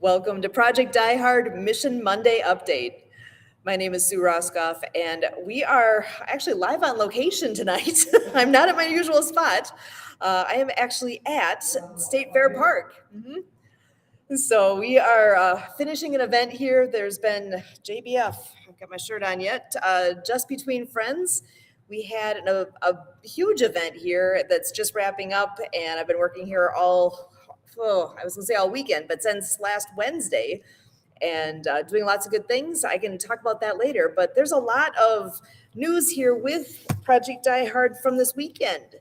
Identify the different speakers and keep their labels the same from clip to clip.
Speaker 1: Welcome to Project Die Hard Mission Monday Update. My name is Sue Roscoff, and we are actually live on location tonight. I'm not at my usual spot. I am actually at State Fair Park. So we are finishing an event here. There's been JBF, I've got my shirt on yet, Just Between Friends. We had a huge event here that's just wrapping up, and I've been working here all weekend, but since last Wednesday, and doing lots of good things. I can talk about that later, but there's a lot of news here with Project Die Hard from this weekend.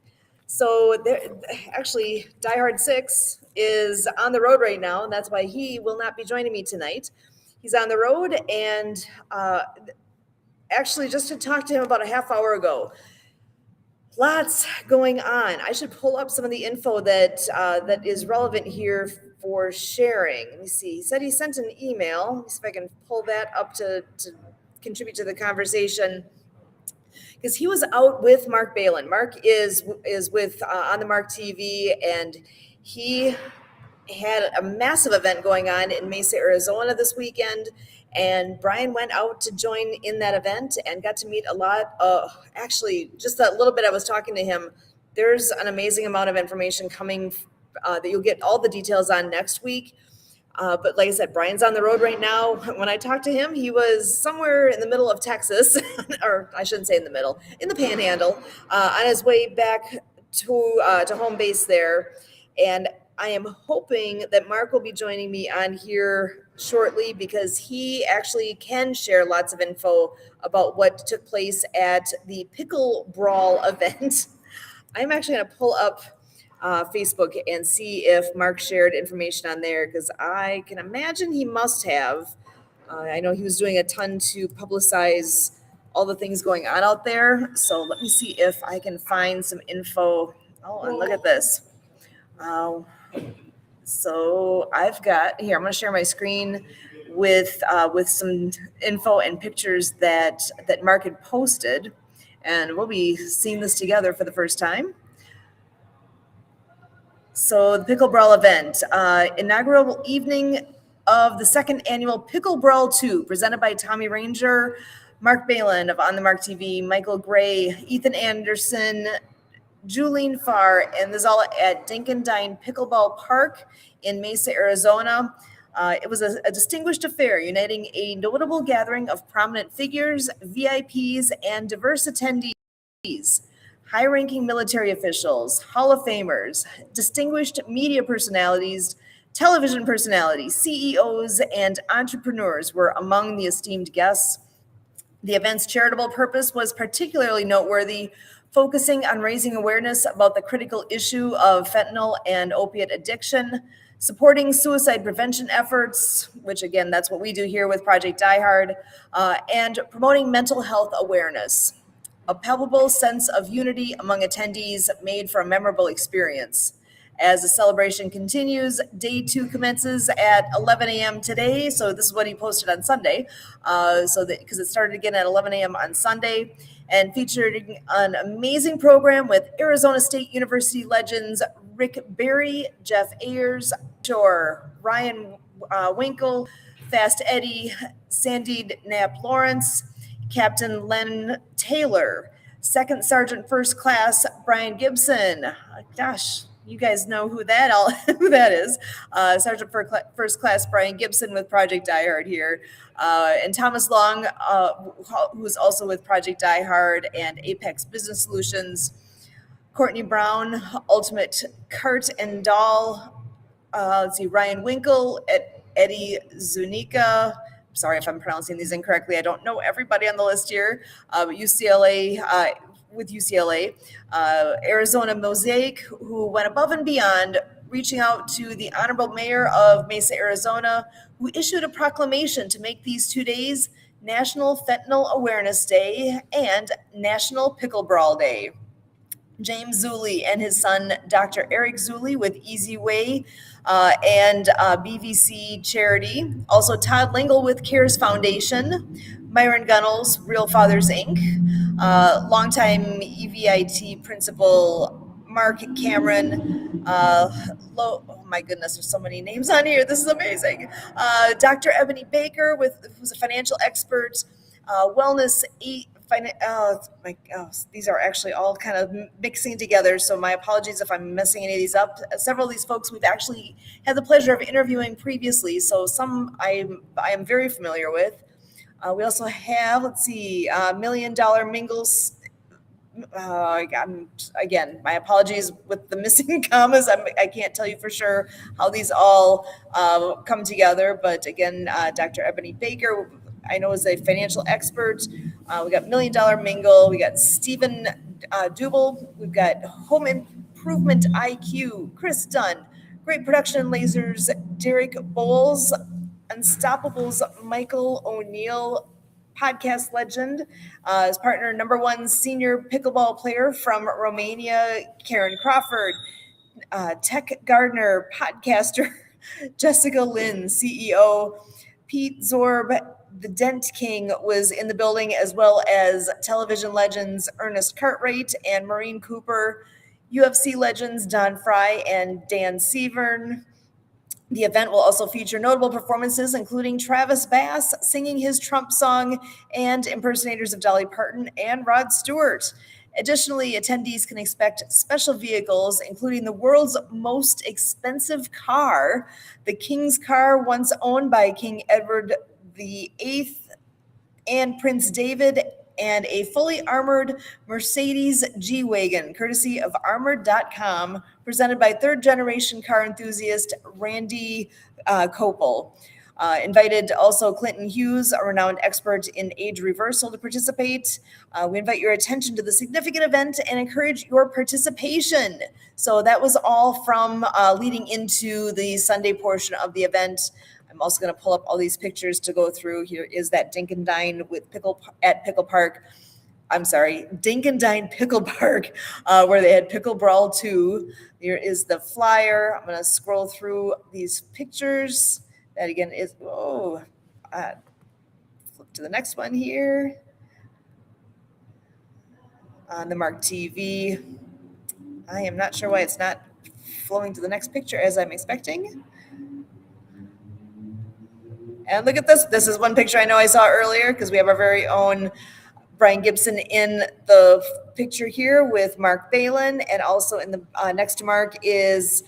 Speaker 1: So actually, Die Hard 6 is on the road right now, and that's why he will not be joining me tonight. He's on the road, and actually just to talk to him about a half hour ago, lots going on. I should pull up some of the info that is relevant here for sharing. Let me see. He said he sent an email. Let me see if I can pull that up to contribute to the conversation. Because he was out with Mark Balin. Mark is with On the Mark TV, and he had a massive event going on in Mesa, Arizona this weekend. And Brian went out to join in that event and got to meet a lot. Actually, just that little bit I was talking to him, there's an amazing amount of information coming that you'll get all the details on next week. But like I said, Brian's on the road right now. When I talked to him, he was somewhere in the middle of Texas, or I shouldn't say in the middle, in the Panhandle, on his way back to home base there. And I am hoping that Mark will be joining me on here shortly because he actually can share lots of info about what took place at the Pickle Brawl event. I'm actually going to pull up Facebook and see if Mark shared information on there because I can imagine he must have. I know he was doing a ton to publicize all the things going on out there. So let me see if I can find some info. Oh, and look at this. So I've got here, I'm going to share my screen with some info and pictures that Mark had posted, and we'll be seeing this together for the first time. So the Pickle Brawl event, inaugural evening of the second annual Pickle Brawl 2, presented by Tommy Ranger, Mark Balin of On the Mark TV, Michael Gray, Ethan Anderson, Julene Farr, and this is all at Dinkendine Pickleball Park in Mesa, Arizona. It was a distinguished affair, uniting a notable gathering of prominent figures, VIPs, and diverse attendees. High-ranking military officials, Hall of Famers, distinguished media personalities, television personalities, CEOs, and entrepreneurs were among the esteemed guests. The event's charitable purpose was particularly noteworthy, focusing on raising awareness about the critical issue of fentanyl and opiate addiction, supporting suicide prevention efforts, which again, that's what we do here with Project Die Hard, and promoting mental health awareness. A palpable sense of unity among attendees made for a memorable experience. As the celebration continues, day 2 commences at 11 a.m. today. So this is what he posted on Sunday. Because it started again at 11 a.m. on Sunday, and featured an amazing program with Arizona State University legends Rick Barry, Jeff Ayers, Ryan Winkle, Fast Eddie, Sandy Knapp Lawrence, Captain Len Taylor, Second Sergeant First Class Brian Gibson. Gosh, you guys know who that is. Sergeant First Class Brian Gibson with Project Die Hard here. And Thomas Long, who's also with Project Die Hard and Apex Business Solutions. Courtney Brown, Ultimate Cart and Doll. Ryan Winkle, Eddie Zuniga. Sorry if I'm pronouncing these incorrectly. I don't know everybody on the list here. But UCLA, Arizona Mosaic, who went above and beyond, reaching out to the Honorable Mayor of Mesa, Arizona, who issued a proclamation to make these 2 days National Fentanyl Awareness Day and National Pickle Brawl Day. James Zuley and his son, Dr. Eric Zuley with Easy Way and BVC Charity. Also, Todd Lingle with CARES Foundation. Myron Gunnels, Real Fathers, Inc. Longtime EVIT principal Mark Cameron. my goodness, there's so many names on here. This is amazing. Dr. Ebony Baker, who's a financial expert, wellness. These are actually all kind of mixing together. So my apologies if I'm messing any of these up. Several of these folks we've actually had the pleasure of interviewing previously. So some I am very familiar with. We also have, let's see, Million Dollar Mingles. Again, my apologies with the missing commas. I can't tell you for sure how these all come together. But again, Dr. Ebony Baker, I know is a financial expert. We got Million Dollar Mingle. We got Stephen Dubel. We've got Home Improvement IQ, Chris Dunn, Great Production Lasers, Derek Bowles, Unstoppables, Michael O'Neill, podcast legend, his partner, number one senior pickleball player from Romania, Karen Crawford, Tech Gardner, podcaster, Jessica Lynn, CEO, Pete Zorb, the Dent King was in the building, as well as television legends Ernest Cartwright and Maureen Cooper, UFC legends Don Fry and Dan Severn. The event will also feature notable performances, including Travis Bass singing his Trump song and impersonators of Dolly Parton and Rod Stewart. Additionally, attendees can expect special vehicles, including the world's most expensive car, the King's car once owned by King Edward VIII and Prince David, and a fully armored Mercedes G-Wagon, courtesy of Armored.com, presented by third-generation car enthusiast Randy Kopel. Invited also Clinton Hughes, a renowned expert in age reversal, to participate. We invite your attention to the significant event and encourage your participation. So that was all from leading into the Sunday portion of the event. I'm also going to pull up all these pictures to go through. Here is that Dink and Dine at Pickle Park. I'm sorry, Dink and Dine Pickle Park, where they had Pickle Brawl 2. Here is the flyer. I'm going to scroll through these pictures. That again is, flip to the next one here. On the Mark TV. I am not sure why it's not flowing to the next picture as I'm expecting. And look at this. This is one picture I know I saw earlier because we have our very own Brian Gibson in the picture here with Mark Balin, and also in the next to Mark is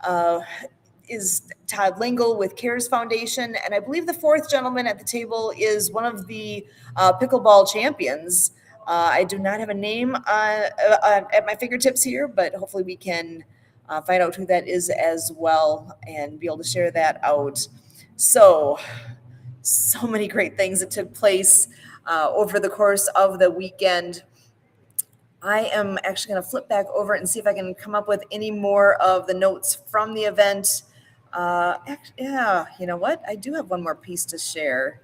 Speaker 1: Todd Lingle with CARES Foundation, and I believe the fourth gentleman at the table is one of the pickleball champions. I do not have a name at my fingertips here, but hopefully we can find out who that is as well and be able to share that out. So many great things that took place over the course of the weekend. I am actually going to flip back over and see if I can come up with any more of the notes from the event. You know what? I do have one more piece to share.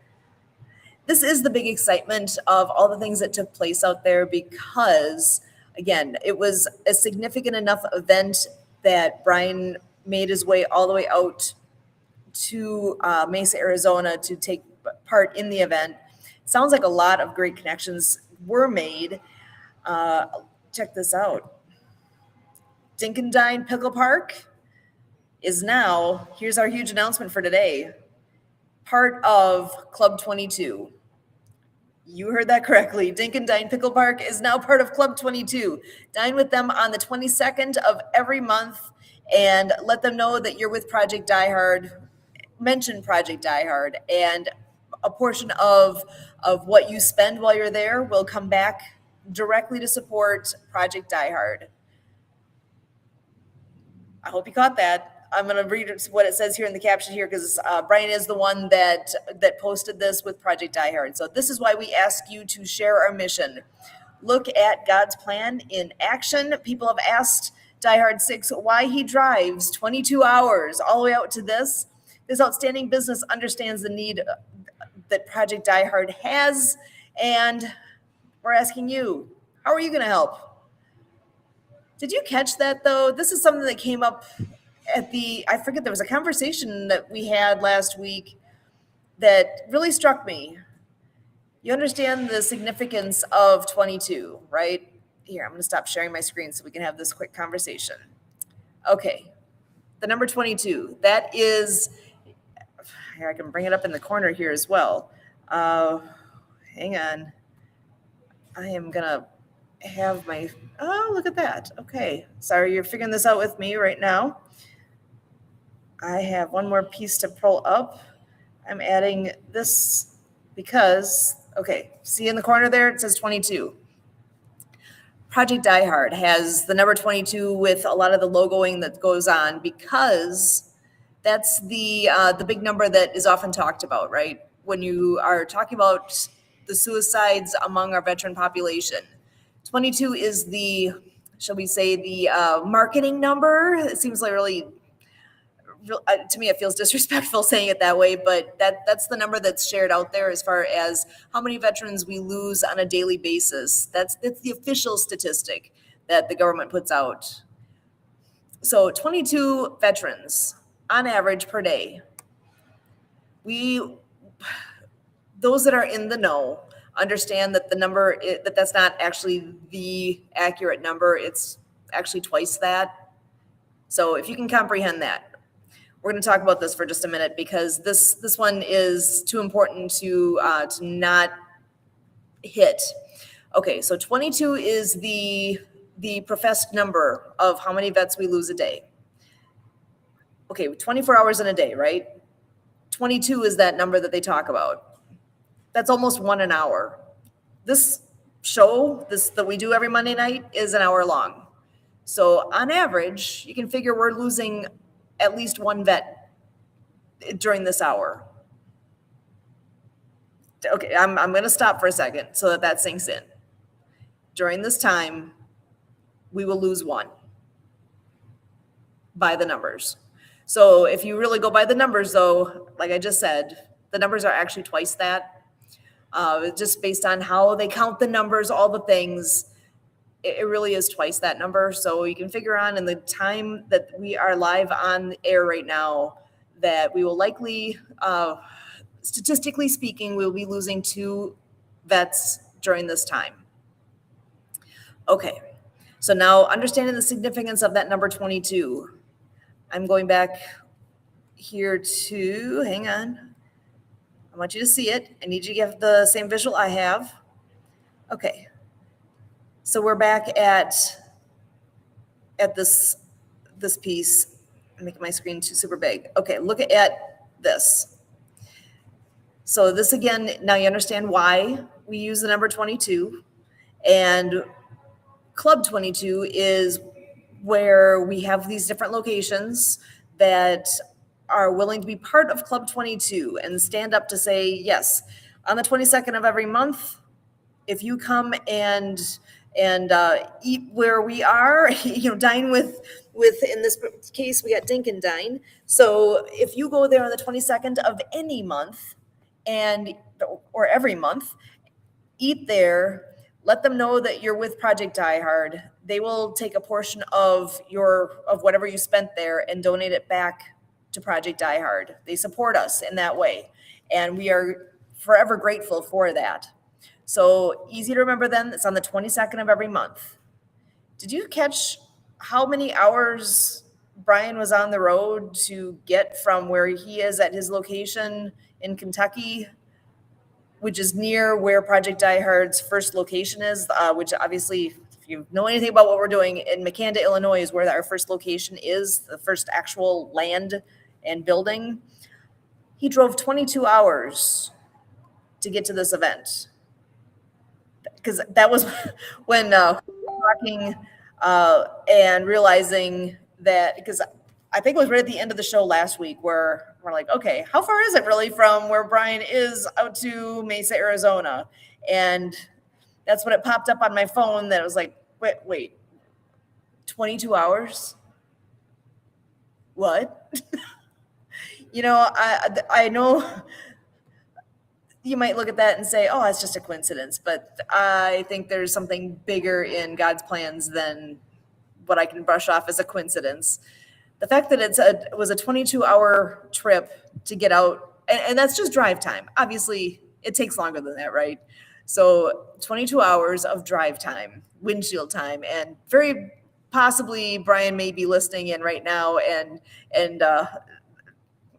Speaker 1: This is the big excitement of all the things that took place out there because, again, it was a significant enough event that Brian made his way all the way out to Mesa, Arizona to take part in the event. Sounds like a lot of great connections were made. Check this out. Dink and Dine Pickle Park is now, here's our huge announcement for today, part of Club 22. You heard that correctly. Dink and Dine Pickle Park is now part of Club 22. Dine with them on the 22nd of every month and let them know that you're with Project Die Hard. Mention Project Die Hard, and a portion of what you spend while you're there will come back directly to support Project Die Hard. I hope you caught that. I'm going to read what it says here in the caption here because Brian is the one that posted this with Project Die Hard. So this is why we ask you to share our mission. Look at God's plan in action. People have asked Die Hard 6 why he drives 22 hours all the way out to this. This outstanding business understands the need that Project Die Hard has, and we're asking you, how are you going to help? Did you catch that, though? This is something that came up at there was a conversation that we had last week that really struck me. You understand the significance of 22, right? Here, I'm going to stop sharing my screen so we can have this quick conversation. Okay. the number 22, that is, I can bring it up in the corner here as well. Hang on. I am going to have my, oh, look at that. Okay. Sorry, you're figuring this out with me right now. I have one more piece to pull up. I'm adding this because, okay, see in the corner there, it says 22. Project Die Hard has the number 22 with a lot of the logoing that goes on because that's the big number that is often talked about, right? When you are talking about the suicides among our veteran population. 22 is the, shall we say, the marketing number. It seems like really, to me, it feels disrespectful saying it that way, but that's the number that's shared out there as far as how many veterans we lose on a daily basis. That's the official statistic that the government puts out. So 22 veterans on average per day. Those that are in the know understand that the number, that's not actually the accurate number. It's actually twice that. So if you can comprehend that, we're going to talk about this for just a minute because this one is too important to not hit. Okay, so 22 is the professed number of how many vets we lose a day. Okay, 24 hours in a day, right? 22 is that number that they talk about. That's almost 1 an hour. This show, that we do every Monday night, is an hour long. So on average, you can figure we're losing at least one vet during this hour. Okay, I'm going to stop for a second so that sinks in. During this time, we will lose one by the numbers. So if you really go by the numbers, though, like I just said, the numbers are actually twice that. Just based on how they count the numbers, all the things, it really is twice that number. So you can figure on in the time that we are live on air right now that we will likely, statistically speaking, we'll be losing 2 vets during this time. Okay, so now understanding the significance of that number 22, I'm going back here to, hang on. I want you to see it. I need you to get the same visual I have. Okay. So we're back at this piece. I'm making my screen too super big. Okay, look at this. So this again, now you understand why we use the number 22. And Club 22 is where we have these different locations that are willing to be part of Club 22 and stand up to say, yes, on the 22nd of every month, if you come and eat where we are, dine with, in this case, we got Dink and Dine. So if you go there on the 22nd of any month or every month, eat there, let them know that you're with Project Die Hard. They will take a portion of whatever you spent there and donate it back to Project Die Hard. They support us in that way, and we are forever grateful for that. So easy to remember then, it's on the 22nd of every month. Did you catch how many hours Brian was on the road to get from where he is at his location in Kentucky, which is near where Project Die Hard's first location is, which obviously, if you know anything about what we're doing, in Makanda, Illinois is where our first location is, the first actual land and building. He drove 22 hours to get to this event. Because that was when talking and realizing that, because I think it was right at the end of the show last week where we're like, okay, how far is it really from where Brian is out to Mesa, Arizona? And that's when it popped up on my phone that it was like, wait, 22 hours? What? I know you might look at that and say, oh, it's just a coincidence. But I think there's something bigger in God's plans than what I can brush off as a coincidence. The fact that it was a 22-hour trip to get out, and that's just drive time. Obviously, it takes longer than that, right? So 22 hours of drive time, windshield time, and very possibly Brian may be listening in right now and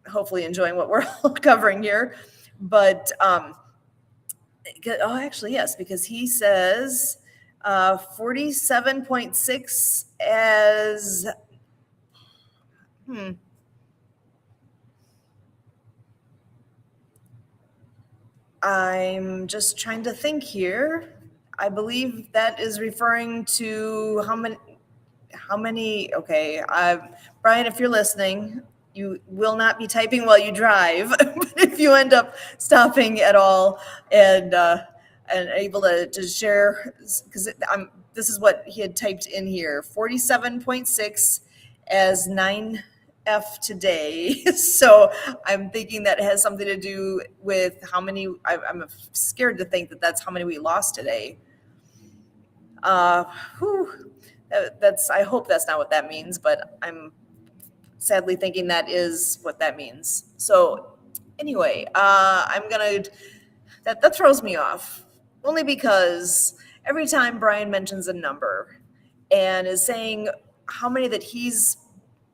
Speaker 1: hopefully enjoying what we're covering here. But actually, yes, because he says 47.6 as I'm just trying to think here. I believe that is referring to how many, okay, Brian, if you're listening, you will not be typing while you drive. But if you end up stopping at all and able to share, because this is what he had typed in here, 47.6 as 9F today. So I'm thinking that it has something to do with how many, I'm scared to think that that's how many we lost today. Whew. I hope that's not what that means, but I'm sadly thinking that is what that means. So anyway, that throws me off, only because every time Brian mentions a number and is saying how many that he's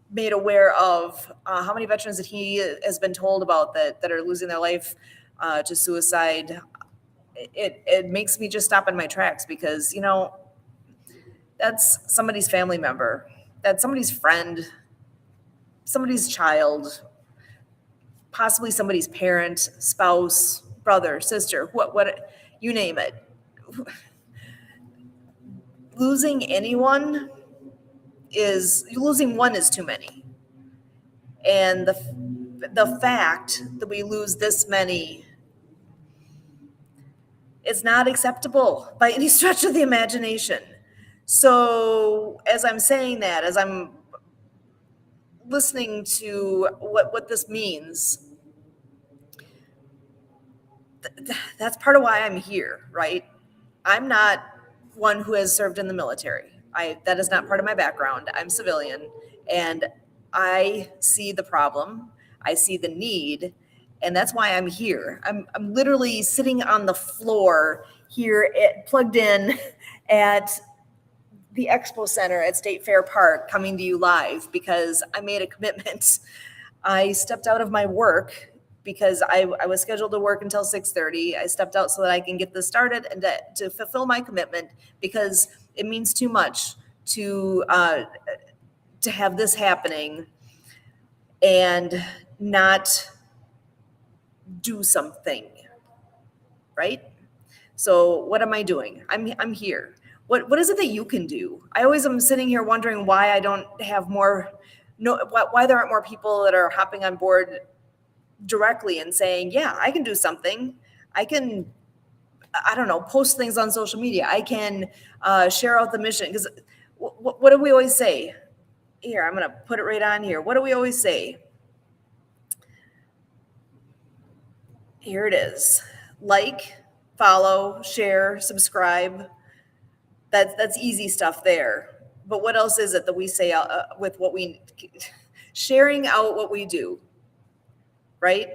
Speaker 1: made aware of, how many veterans that he has been told about that are losing their life to suicide, it makes me just stop in my tracks, because that's somebody's family member, that's somebody's friend, somebody's child, possibly somebody's parent, spouse, brother, sister, what you name it. Losing one is too many. And the fact that we lose this many is not acceptable by any stretch of the imagination. So as I'm saying that, as I'm listening to what this means, that's part of why I'm here, right? I'm not one who has served in the military. That is not part of my background. I'm civilian, and I see the problem. I see the need, and that's why I'm here. I'm literally sitting on the floor here, plugged in at the Expo Center at State Fair Park, coming to you live because I made a commitment. I stepped out of my work because I was scheduled to work until 6:30. I stepped out so that I can get this started and to fulfill my commitment, because it means too much to have this happening and not do something, right? So what am I doing? I'm here. What is it that you can do? I always am sitting here wondering why I don't have more, why there aren't more people that are hopping on board directly and saying, yeah, I can do something. I can, I don't know, post things on social media. I can share out the mission. Because what do we always say? Here, I'm going to put it right on here. What do we always say? Here it is. Like, follow, share, subscribe. That's easy stuff there. But what else is it that we say with what we, sharing out what we do, right?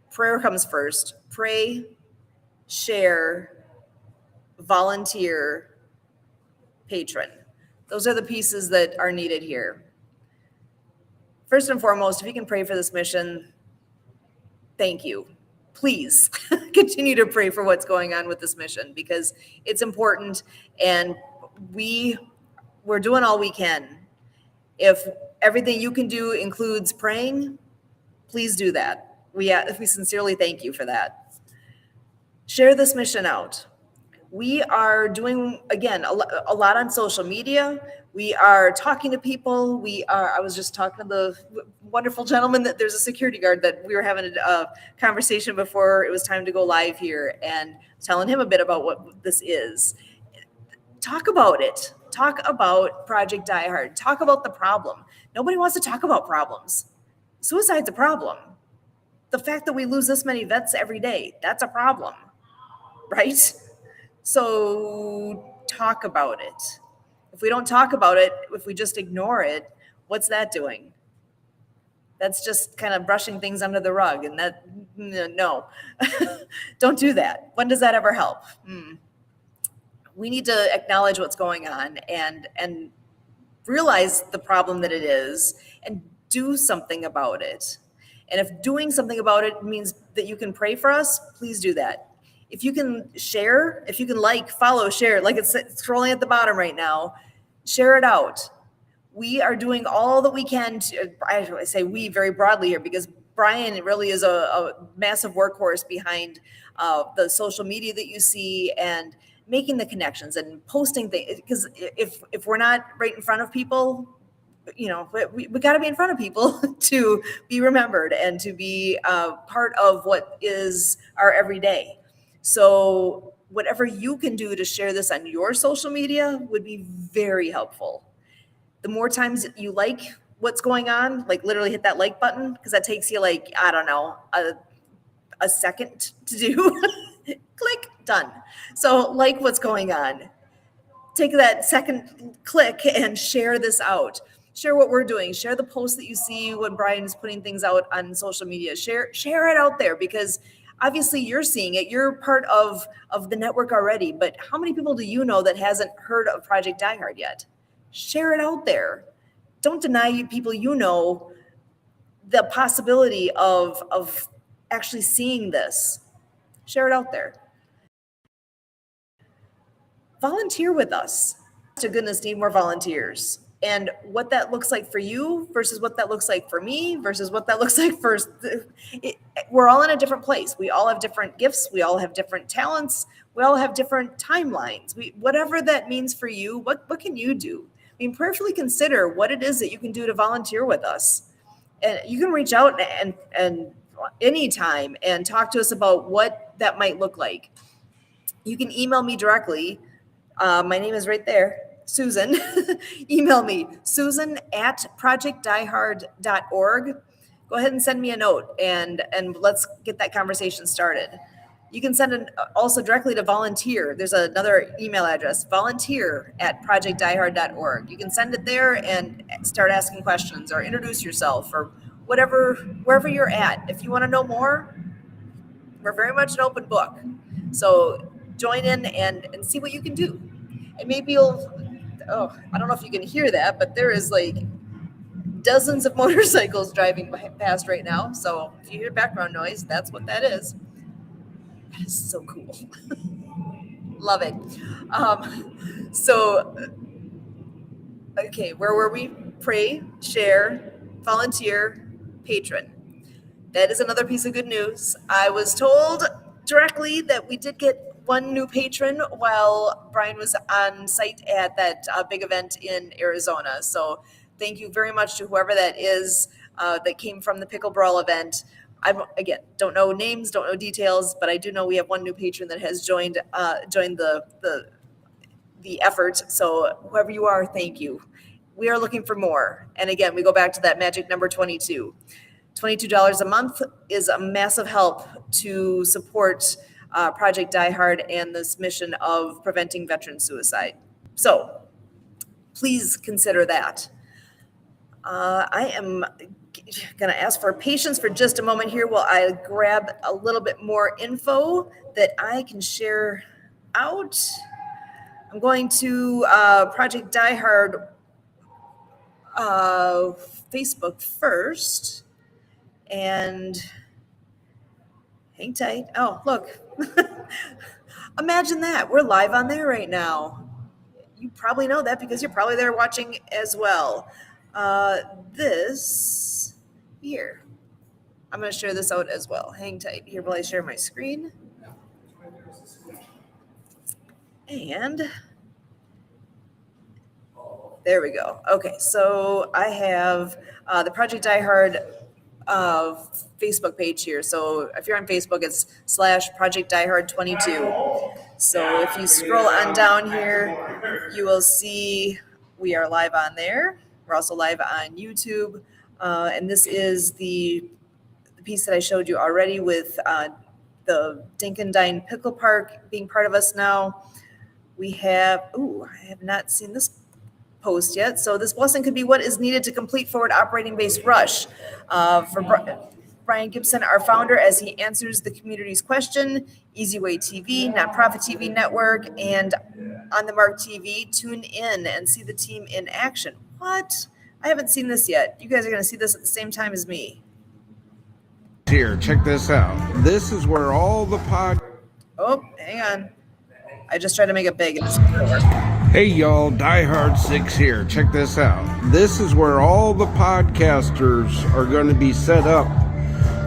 Speaker 1: Prayer comes first. Pray, share, volunteer, patron. Those are the pieces that are needed here. First and foremost, if you can pray for this mission, thank you. Please continue to pray for what's going on with this mission, because it's important, and we're doing all we can. If everything you can do includes praying, please do that. We sincerely thank you for that. Share this mission out. We are doing, again, a lot on social media. We are talking to people. I was just talking to the wonderful gentleman that there's a security guard that we were having a conversation before it was time to go live here, and telling him a bit about what this is. Talk about it. Talk about Project Die Hard. Talk about the problem. Nobody wants to talk about problems. Suicide's a problem. The fact that we lose this many vets every day, that's a problem, right? So talk about it. If we don't talk about it, if we just ignore it, what's that doing? That's just kind of brushing things under the rug, and no, don't do that. When does that ever help? we need to acknowledge what's going on and realize the problem that it is and do something about it. And if doing something about it means that you can pray for us, please do that. If you can share, if you can like, follow, share, like it's scrolling at the bottom right now, share it out. We are doing all that we can to, I say we very broadly here, because Brian really is a massive workhorse behind the social media that you see and making the connections and posting things. Because if we're not right in front of people, we got to be in front of people to be remembered and to be part of what is our everyday. So whatever you can do to share this on your social media would be very helpful. The more times you like what's going on, like literally hit that like button, because that takes you like, I don't know, a second to do. Click, done. So like what's going on. Take that second click and share this out. Share what we're doing. Share the posts that you see when Brian is putting things out on social media. Share it out there, because obviously you're seeing it. You're part of the network already, but how many people do you know that hasn't heard of Project Die Hard yet? Share it out there. Don't deny people you know the possibility of actually seeing this. Share it out there. Volunteer with us. To goodness, need more volunteers. And what that looks like for you versus what that looks like for me versus what that looks like for we're all in a different place. We all have different gifts. We all have different talents. We all have different timelines. Whatever that means for you, what can you do? I mean, prayerfully consider what it is that you can do to volunteer with us. And you can reach out and anytime and talk to us about what that might look like. You can email me directly. My name is right there, Susan. Email me, susan@projectdiehard.org. Go ahead and send me a note and let's get that conversation started. You can send it also directly to volunteer. There's another email address, volunteer@projectdiehard.org. You can send it there and start asking questions or introduce yourself or whatever, wherever you're at. If you want to know more, we're very much an open book. So join in and see what you can do. And maybe I don't know if you can hear that, but there is like dozens of motorcycles driving past right now. So if you hear background noise, that's what that is. That is so cool. Love it. Okay, where were we? Pray, share, volunteer, patron. That is another piece of good news. I was told directly that we did get one new patron while Brian was on site at that big event in Arizona. So thank you very much to whoever that is that came from the Pickle Brawl event. Again, don't know names, don't know details, but I do know we have one new patron that has joined the effort. So whoever you are, thank you. We are looking for more. And again, we go back to that magic number 22. $22 a month is a massive help to support Project Die Hard and this mission of preventing veteran suicide. So please consider that. I am going to ask for patience for just a moment here while I grab a little bit more info that I can share out. I'm going to Project Die Hard Facebook first. And hang tight. Oh, look. Imagine that. We're live on there right now. You probably know that because you're probably there watching as well. This here. I'm going to share this out as well. Hang tight here while I share my screen. And there we go. Okay, so I have the Project Die Hard Facebook page here. So if you're on Facebook, it's /Project Die Hard 22. So if you scroll on down here, you will see we are live on there. We're also live on YouTube. And this is the piece that I showed you already with the Dinkendine Pickle Park being part of us now. We have, I have not seen this post yet. So this blessing could be what is needed to complete forward operating base rush. Brian Gibson, our founder, as he answers the community's question. Easy Way TV, Nonprofit TV Network, and On the Mark TV. Tune in and see the team in action. What? I haven't seen this yet. You guys are going to see this at the same time as me.
Speaker 2: Here, check this out. This is where all the
Speaker 1: Oh, hang on. I just tried to make it big and it's not going to work.
Speaker 2: Hey y'all, Die-Hard6 here. Check this out. This is where all the podcasters are going to be set up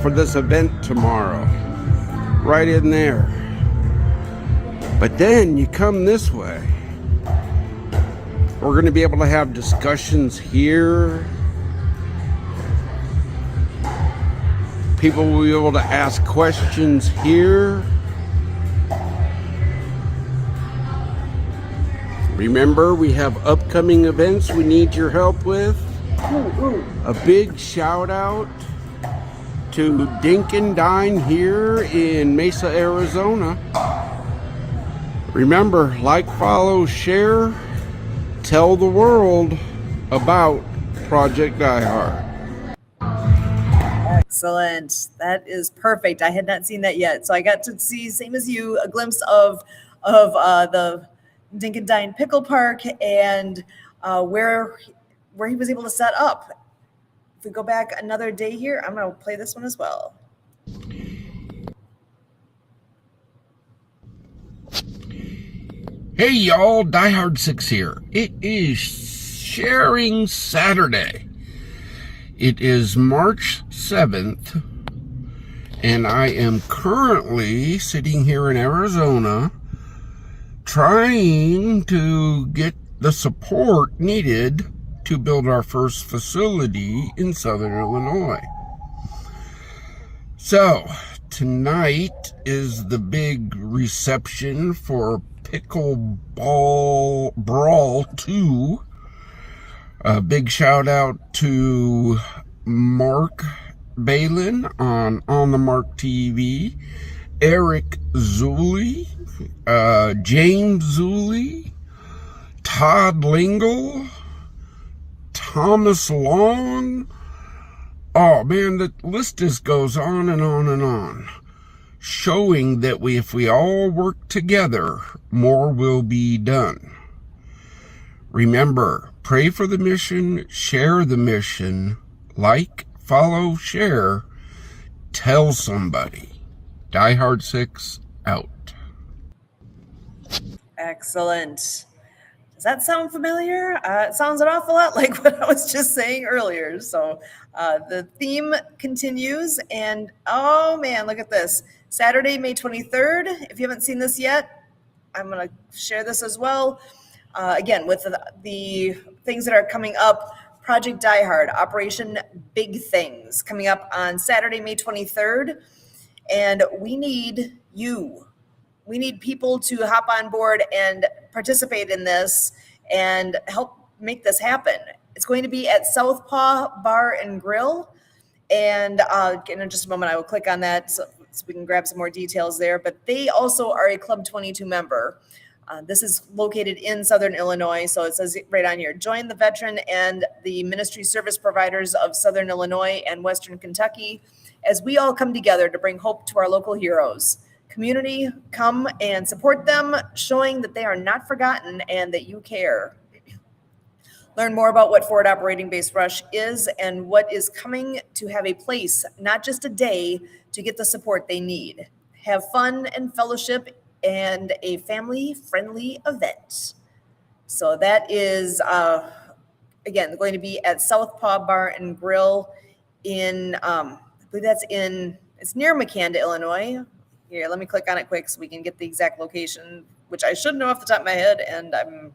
Speaker 2: for this event tomorrow. Right in there. But then you come this way. We're going to be able to have discussions here. People will be able to ask questions here. Remember, we have upcoming events we need your help with. A big shout out to Dink and Dine here in Mesa, Arizona. Remember, like, follow, share, tell the world about Project Die Hard.
Speaker 1: Excellent. That is perfect. I had not seen that yet. So I got to see, same as you, a glimpse of the Dink and Dine Pickle Park and where he was able to set up. If we go back another day here, I'm going to play this one as well.
Speaker 2: Hey y'all, Die-Hard6 here. It is Sharing Saturday. It is March 7th, and I am currently sitting here in Arizona trying to get the support needed to build our first facility in Southern Illinois. So, tonight is the big reception for Pickleball Brawl 2. A big shout out to Mark Balin on the Mark TV, Eric Zuley, James Zuley, Todd Lingle, Thomas Long. Oh man, the list just goes on and on and on, showing that if we all work together, more will be done. Remember, pray for the mission, share the mission, like, follow, share, tell somebody. Die-Hard6 out.
Speaker 1: Excellent. Does that sound familiar? It sounds an awful lot like what I was just saying earlier. So the theme continues, and oh man, look at this. Saturday, May 23rd. If you haven't seen this yet, I'm going to share this as well. Again, with the things that are coming up, Project Die Hard, Operation Big Things, coming up on Saturday, May 23rd. And we need you. We need people to hop on board and participate in this and help make this happen. It's going to be at Southpaw Bar and Grill. And in just a moment, I will click on that so we can grab some more details there. But they also are a Club 22 member. This is located in Southern Illinois, so it says right on here, join the veteran and the ministry service providers of Southern Illinois and Western Kentucky as we all come together to bring hope to our local heroes. Community, come and support them, showing that they are not forgotten and that you care. Learn more about what Forward Operating Base Rush is and what is coming to have a place, not just a day, to get the support they need. Have fun and fellowship and a family-friendly event. So that is, again, going to be at Southpaw Bar and Grill in, I believe it's near Macanda, Illinois. Here, let me click on it quick so we can get the exact location, which I should know off the top of my head, and I'm,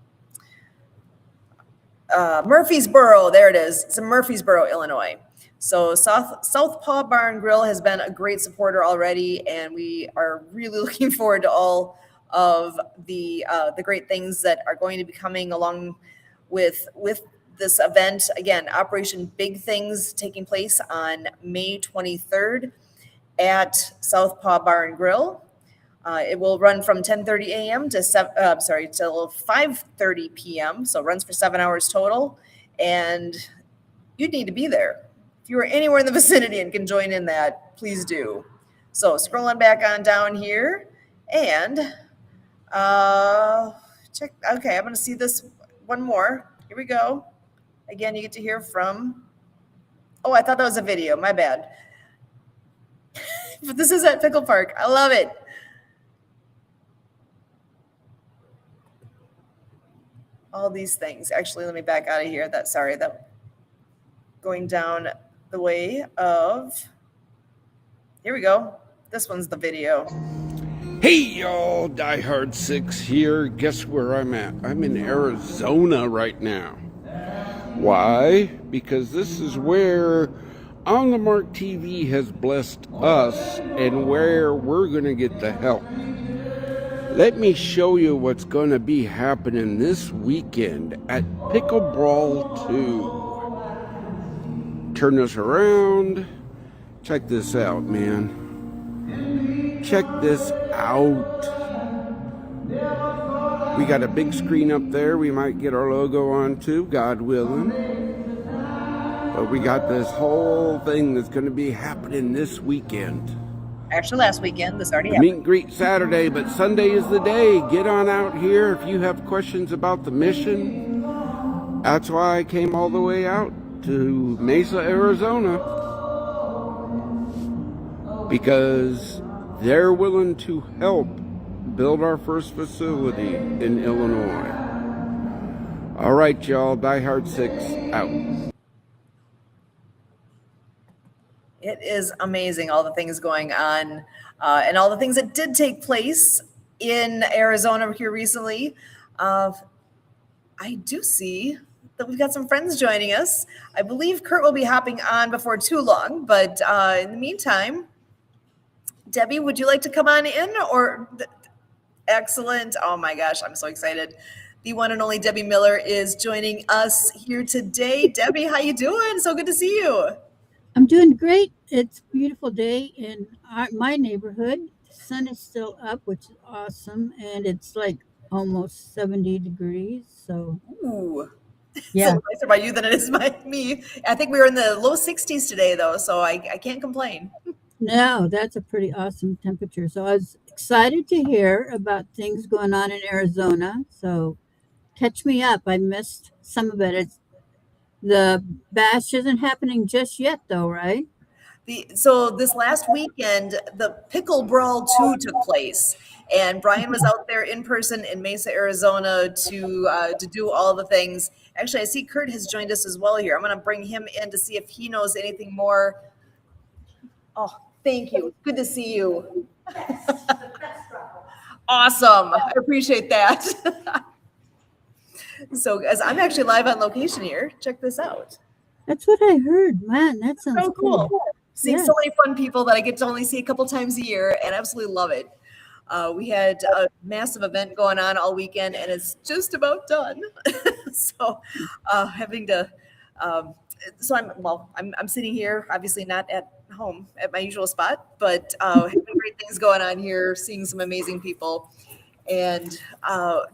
Speaker 1: Murfreesboro, there it is. It's in Murfreesboro, Illinois. So Southpaw Bar and Grill has been a great supporter already, and we are really looking forward to all of the great things that are going to be coming along with this event. Again, Operation Big Things taking place on May 23rd at Southpaw Bar and Grill. It will run from 10:30 a.m. to till 5:30 p.m. So it runs for 7 hours total, and you need to be there. If you are anywhere in the vicinity and can join in that, please do. So scrolling back on down here, and check. Okay, I'm going to see this one more. Here we go. Again, you get to hear from. Oh, I thought that was a video. My bad. But this is at Pickle Park. I love it. All these things. Actually, let me back out of here. That going down the way of. Here we go. This one's the video.
Speaker 2: Hey y'all, Die Hard 6 here. Guess where I'm at? I'm in Arizona right now. Why? Because this is where On the Mark TV has blessed us and where we're going to get the help. Let me show you what's going to be happening this weekend at Pickle Brawl 2. Turn this around. Check this out, man. Check this out. We got a big screen up there. We might get our logo on too, God willing. But we got this whole thing that's going to be happening this weekend.
Speaker 1: Actually, last weekend. This already
Speaker 2: Meet
Speaker 1: happened.
Speaker 2: and greet Saturday, but Sunday is the day. Get on out here if you have questions about the mission. That's why I came all the way out to Mesa, Arizona. Because they're willing to help build our first facility in Illinois. All right, y'all. Die Hard 6 out.
Speaker 1: It is amazing, all the things going on and all the things that did take place in Arizona here recently. I do see that we've got some friends joining us. I believe Kurt will be hopping on before too long, but in the meantime, Debbie, would you like to come on in? Excellent. Oh my gosh, I'm so excited. The one and only Debbie Miller is joining us here today. Debbie, how you doing? So good to see you.
Speaker 3: I'm doing great. It's a beautiful day in my neighborhood. The sun is still up, which is awesome, and it's like almost 70 degrees. So,
Speaker 1: Ooh.
Speaker 3: yeah.
Speaker 1: It's a little nicer by you than it is by me. I think we were in the low 60s today, though, so I can't complain.
Speaker 3: No, that's a pretty awesome temperature. So I was excited to hear about things going on in Arizona. So catch me up. I missed some of it. The bash isn't happening just yet, though, right?
Speaker 1: So this last weekend, the Pickle Brawl 2 took place, and Brian was out there in person in Mesa, Arizona to do all the things. Actually, I see Kurt has joined us as well here. I'm going to bring him in to see if he knows anything more. Oh, thank you. Good to see you. Awesome. I appreciate that. So, as I'm actually live on location here, check this out.
Speaker 3: That's what I heard. Man, that sounds
Speaker 1: So cool. Seeing
Speaker 3: Yeah.
Speaker 1: so many fun people that I get to only see a couple times a year and absolutely love it. We had a massive event going on all weekend and it's just about done. So having to, so I'm sitting here, obviously not at home at my usual spot, but having great things going on here, seeing some amazing people. And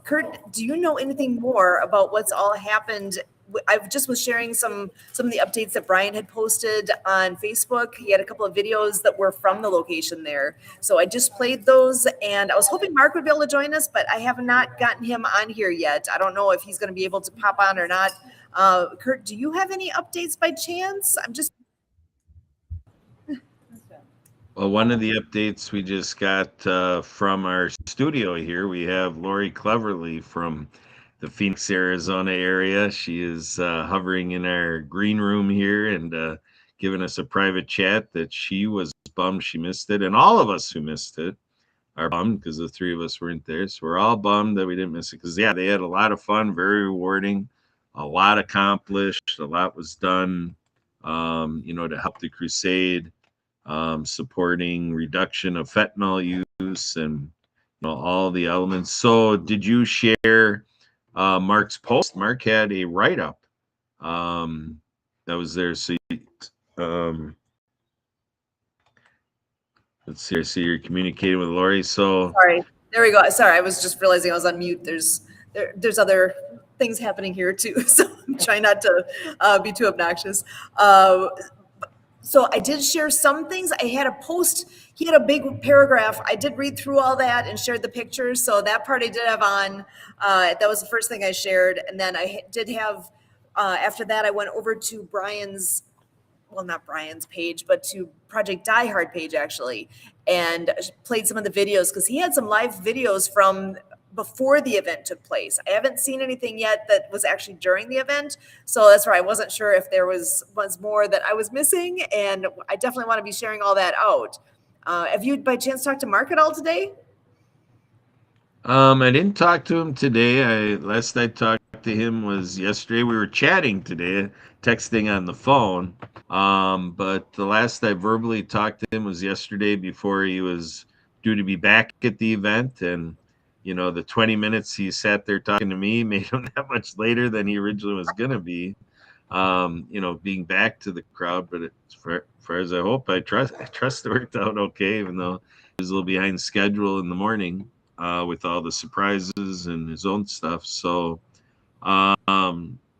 Speaker 1: Kurt, do you know anything more about what's all happened? I just was sharing some of the updates that Brian had posted on Facebook. He had a couple of videos that were from the location there. So I just played those and I was hoping Mark would be able to join us, but I have not gotten him on here yet. I don't know if he's going to be able to pop on or not. Kurt, do you have any updates by chance?
Speaker 4: Well, one of the updates we just got from our studio here, we have Lori Cleverly from the Phoenix, Arizona area. She is hovering in our green room here and giving us a private chat that she was bummed she missed it. And all of us who missed it are bummed because the three of us weren't there. So we're all bummed that we didn't miss it because, yeah, they had a lot of fun, very rewarding, a lot accomplished, a lot was done, to help the crusade. Supporting reduction of fentanyl use and all the elements. So did you share Mark's post? Mark had a write-up that was there. So let's see. I see you're communicating with Lori. So
Speaker 1: Sorry, there we go. Sorry, I was just realizing I was on mute. There's other things happening here too, so I'm trying not to be too obnoxious. So I did share some things. I had a post, he had a big paragraph. I did read through all that and shared the pictures. So that part I did have on. That was the first thing I shared. And then I did have, after that, I went over to Brian's, well, not Brian's page, but to Project Die Hard page actually, and played some of the videos because he had some live videos from before the event took place. I haven't seen anything yet that was actually during the event, so that's why I wasn't sure if there was more that I was missing, and I definitely want to be sharing all that out. Have you by chance talked to Mark at all today?
Speaker 4: I didn't talk to him today. Last I talked to him was yesterday. We were chatting today, texting on the phone. But the last I verbally talked to him was yesterday before he was due to be back at the event. And, the 20 minutes he sat there talking to me made him that much later than he originally was going to be, being back to the crowd. But as far as I hope, I trust it worked out okay, even though he was a little behind schedule in the morning with all the surprises and his own stuff. So, so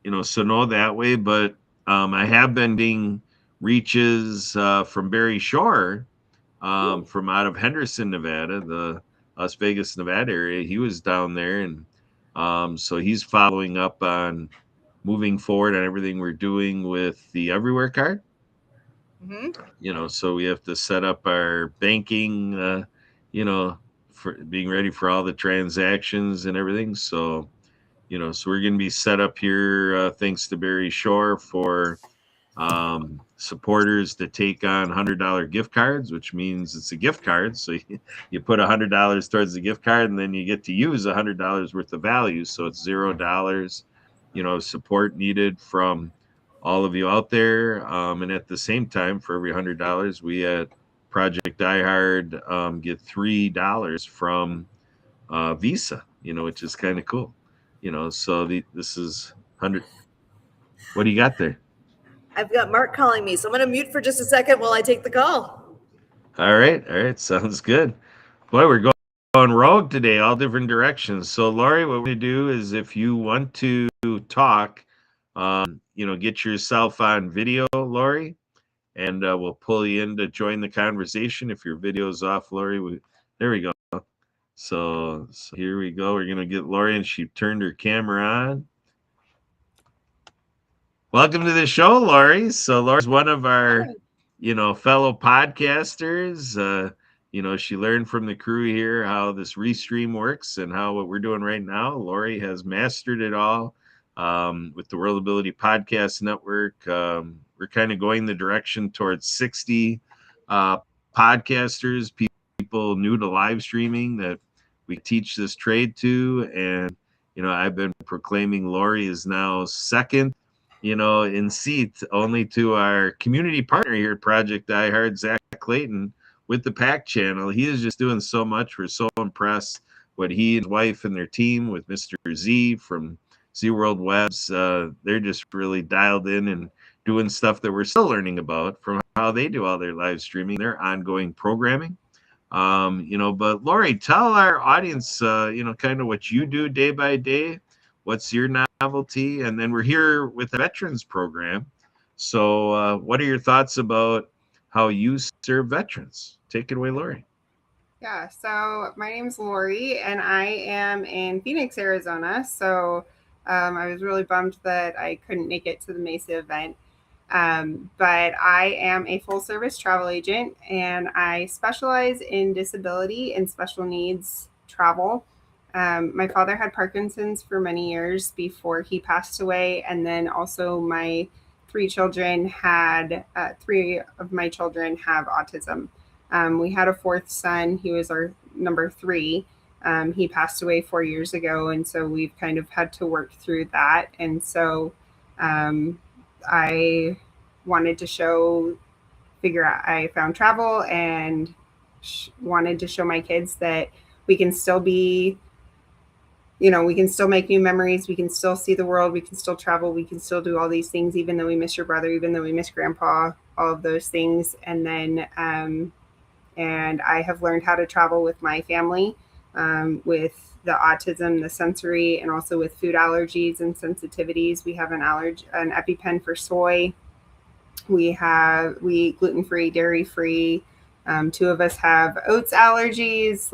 Speaker 4: no that way. But I have been getting reaches from Barry Shore from out of Henderson, Nevada, the Las Vegas, Nevada area. He was down there. And so he's following up on moving forward on everything we're doing with the Everywhere card. So we have to set up our banking, for being ready for all the transactions and everything. So, so we're going to be set up here, thanks to Barry Shore, for supporters to take on $100 gift cards, which means it's a gift card. So you put $100 towards the gift card, and then you get to use $100 worth of value. So it's $0, support needed from all of you out there. And at the same time, for every $100, we at Project Die Hard get $3 from Visa, which is kind of cool. So this is 100. What do you got there?
Speaker 1: I've got Mark calling me, so I'm going to mute for just a second while I take the call.
Speaker 4: All right, sounds good. Boy, we're going rogue today, all different directions. So, Lori, what we're going to do is, if you want to talk, get yourself on video, Lori, and we'll pull you in to join the conversation. If your video's off, Lori, there we go. So here we go. We're going to get Lori, and she turned her camera on. Welcome to the show, Lori. So Lori's one of our, fellow podcasters. She learned from the crew here how this restream works and how what we're doing right now. Lori has mastered it all with the World Ability Podcast Network. We're kind of going the direction towards 60 podcasters, people new to live streaming that we teach this trade to. And, I've been proclaiming Lori is now second, in seat only to our community partner here at Project Die Hard, Zach Clayton, with the PAC channel. He is just doing so much. We're so impressed what he and his wife and their team with Mr. Z from Z World Webs. They're just really dialed in and doing stuff that we're still learning about from how they do all their live streaming, their ongoing programming. But Lori, tell our audience, kind of what you do day by day. What's your novelty? And then we're here with the Veterans Program. So what are your thoughts about how you serve veterans? Take it away, Lori.
Speaker 5: Yeah, so my name's Lori, and I am in Phoenix, Arizona. So I was really bummed that I couldn't make it to the Mesa event. But I am a full-service travel agent, and I specialize in disability and special needs travel. My father had Parkinson's for many years before he passed away. And then also my three of my children have autism. We had a fourth son. He was our number 3. He passed away 4 years ago. And so we've kind of had to work through that. And so I wanted to I found travel and wanted to show my kids that we can still be, we can still make new memories. We can still see the world. We can still travel. We can still do all these things, even though we miss your brother, even though we miss grandpa, all of those things. And then, and I have learned how to travel with my family, with the autism, the sensory, and also with food allergies and sensitivities. We have an EpiPen for soy. We eat gluten-free, dairy-free. Two of us have oats allergies,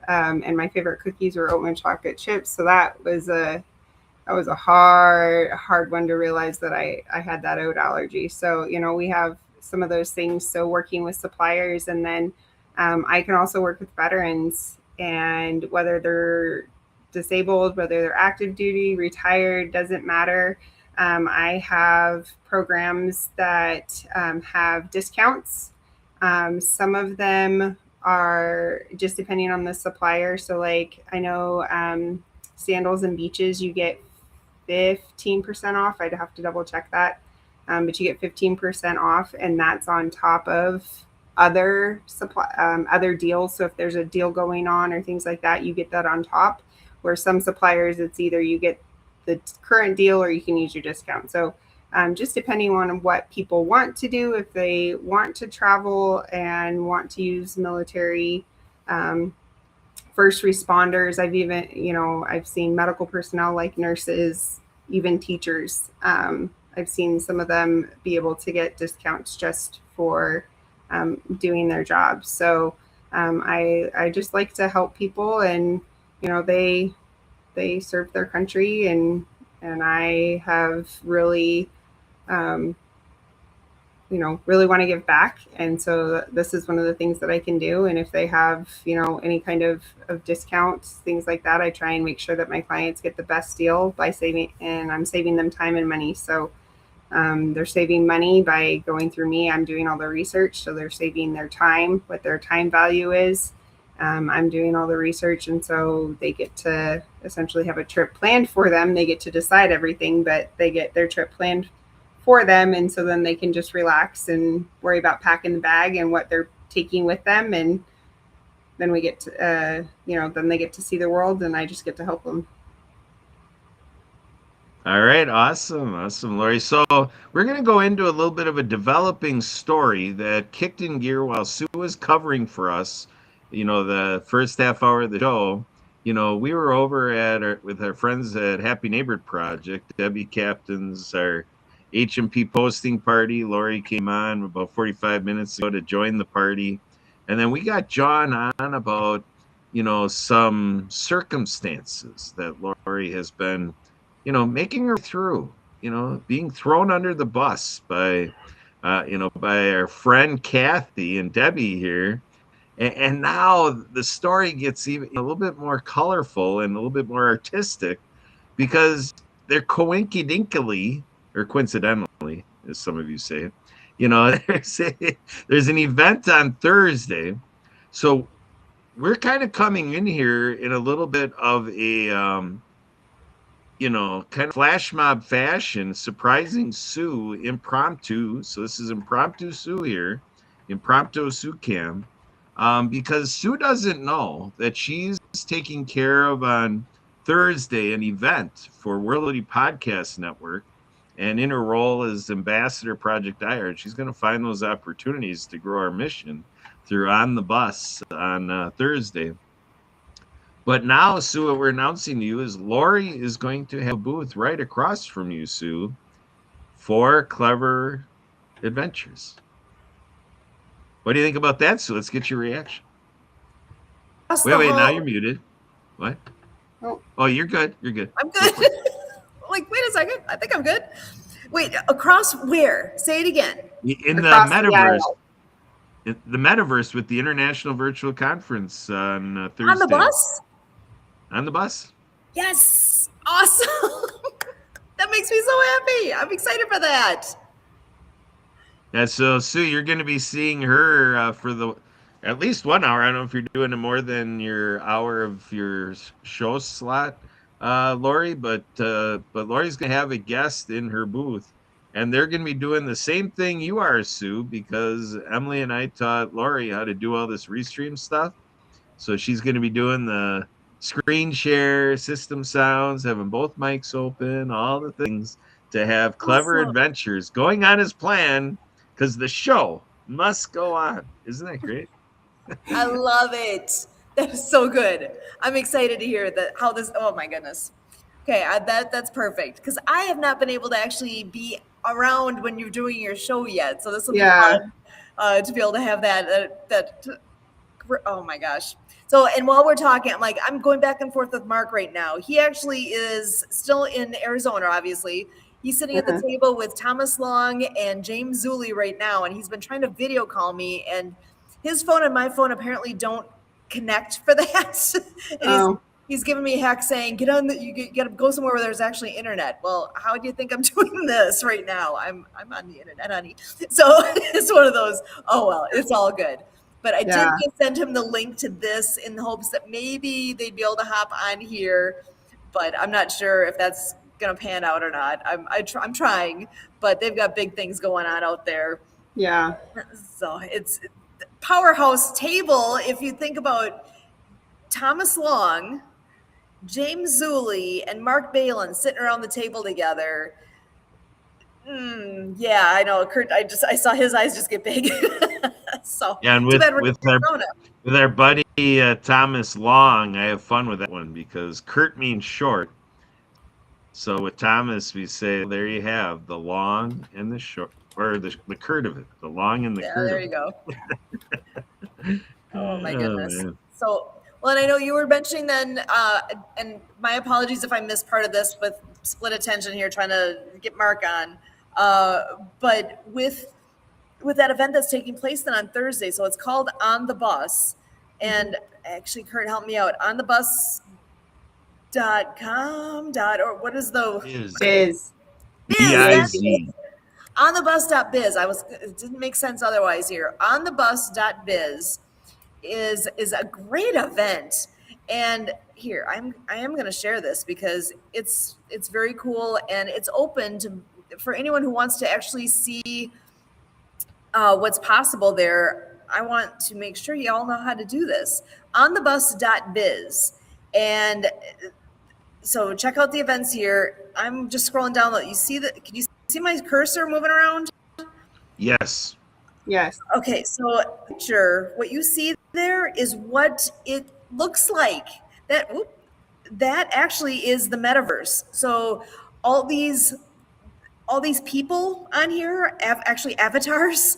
Speaker 5: and my favorite cookies were oatmeal chocolate chips. So that was a hard one to realize that I had that oat allergy. So, we have some of those things. So working with suppliers, and then I can also work with veterans, and whether they're disabled, whether they're active duty, retired, doesn't matter. I have programs that have discounts. Some of them are just depending on the supplier. So like I know Sandals and Beaches, you get 15% off. I'd have to double check that. But you get 15% off, and that's on top of other other deals. So if there's a deal going on or things like that, you get that on top. Where some suppliers, it's either you get the current deal or you can use your discount. So just depending on what people want to do, if they want to travel and want to use military, first responders. I've seen medical personnel like nurses, even teachers. I've seen some of them be able to get discounts just for doing their jobs. So I just like to help people, and they serve their country, and I have really really want to give back. And so this is one of the things that I can do. And if they have, any kind of discounts, things like that, I try and make sure that my clients get the best deal by saving, and I'm saving them time and money. So they're saving money by going through me. I'm doing all the research. So they're saving their time, what their time value is. I'm doing all the research. And so they get to essentially have a trip planned for them. They get to decide everything, but they get their trip planned for them, and so then they can just relax and worry about packing the bag and what they're taking with them, and then we get to then they get to see the world, and I just get to help them.
Speaker 4: All right, awesome, Lori. So we're going to go into a little bit of a developing story that kicked in gear while Sue was covering for us. The first half hour of the show. We were over with our friends at Happy Neighbor Project. Debbie captains our H&P posting party. Lori came on about 45 minutes ago to join the party. And then we got John on about, some circumstances that Lori has been, making her through, being thrown under the bus by our friend Kathy and Debbie here. And now the story gets even a little bit more colorful and a little bit more artistic, because they're coincidentally, or coincidentally, as some of you say, there's an event on Thursday. So we're kind of coming in here in a little bit of a, kind of flash mob fashion, surprising Sue impromptu. So this is impromptu Sue here, impromptu Sue Cam, because Sue doesn't know that she's taking care of on Thursday an event for Worldly Podcast Network, and in her role as ambassador Project iHeart, she's going to find those opportunities to grow our mission through On the Bus on Thursday. But now, Sue, what we're announcing to you is Lori is going to have a booth right across from you, Sue, for Clever Adventures. What do you think about that, Sue? Let's get your reaction. Wait, now you're muted. What? Oh, you're good. You're good.
Speaker 1: I'm good. Like, wait a second. I think I'm good. Wait, across where? Say it again.
Speaker 4: In across the metaverse. The metaverse with the International Virtual Conference on Thursday.
Speaker 1: On the bus?
Speaker 4: On the bus.
Speaker 1: Yes. Awesome. That makes me so happy. I'm excited for that.
Speaker 4: Yeah, so Sue, you're going to be seeing her for at least 1 hour. I don't know if you're doing it more than your hour of your show slot, Lori, but Lori's going to have a guest in her booth, and they're going to be doing the same thing you are, Sue, because Emily and I taught Lori how to do all this restream stuff. So she's going to be doing the screen share, system sounds, having both mics open, all the things to have Clever Adventures going on as planned, because the show must go on. Isn't that great?
Speaker 1: I love it. That is so good. I'm excited to hear that. How this? Oh my goodness. Okay, that's perfect, because I have not been able to actually be around when you're doing your show yet. So this will be
Speaker 5: Yeah.
Speaker 1: fun to be able to have that. Oh my gosh. So, and while we're talking, I'm going back and forth with Mark right now. He actually is still in Arizona, obviously. He's sitting at the table with Thomas Long and James Zuley right now, and he's been trying to video call me, and his phone and my phone apparently don't connect for that. And he's giving me a hack saying, get on you got to go somewhere where there's actually internet. Well, how do you think I'm doing this right now? I'm on the internet, honey. So it's one of those, oh, well, it's all good. But I did just send him the link to this in the hopes that maybe they'd be able to hop on here. But I'm not sure if that's going to pan out or not. I'm trying, but they've got big things going on out there.
Speaker 5: Yeah.
Speaker 1: So it's powerhouse table. If you think about Thomas Long, James Zuley, and Mark Balin sitting around the table together. Yeah, I know. Kurt, I saw his eyes just get big. So
Speaker 4: yeah, and with our buddy Thomas Long, I have fun with that one because Kurt means short. So with Thomas, we say, there you have the long and the short, or the Kurt of it, the long and the Kurt.
Speaker 1: There you go. Oh my goodness. So, well, and I know you were mentioning then, and my apologies if I missed part of this with split attention here, trying to get Mark on. But with that event that's taking place then on Thursday, so it's called On the Bus, and actually, Kurt, help me out. onthebus.com or what is the
Speaker 5: Biz.
Speaker 4: B-I-Z.
Speaker 1: onthebus.biz. It didn't make sense otherwise here. onthebus.biz is a great event. And here, I am going to share this because it's very cool, and it's open for anyone who wants to actually see what's possible there. I want to make sure you all know how to do this. onthebus.biz. And so check out the events here. I'm just scrolling down. Can you see my cursor moving around?
Speaker 5: Yes.
Speaker 1: Okay, so sure, what you see there is what it looks like. That actually is the metaverse. So all these people on here have actually avatars.